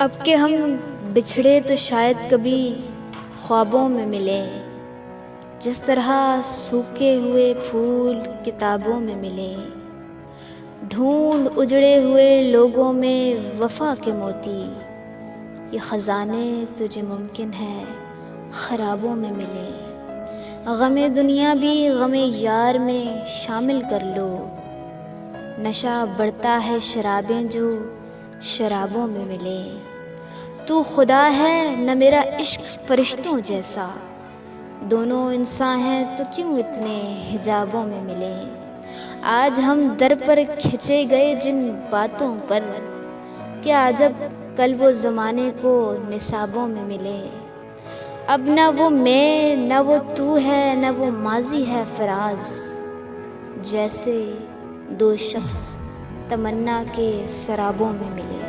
اب کہ ہم بچھڑے تو شاید کبھی خوابوں میں ملے، جس طرح سوکھے ہوئے پھول کتابوں میں ملے، ڈھونڈ اجڑے ہوئے لوگوں میں وفا کے موتی، یہ خزانے تجھے ممکن ہے خرابوں میں ملے۔ غم دنیا بھی غم یار میں شامل کر لو، نشہ بڑھتا ہے شرابیں جو شرابوں میں ملے۔ تو خدا ہے نہ میرا عشق فرشتوں جیسا، دونوں انسان ہیں تو کیوں اتنے حجابوں میں ملے۔ آج ہم در پر کھنچے گئے جن باتوں پر، کیا عجب کل وہ زمانے کو نصابوں میں ملے۔ اب نہ وہ میں نہ وہ تو ہے، نہ وہ ماضی ہے فراز، جیسے دو شخص تمنا کے سرابوں میں ملے۔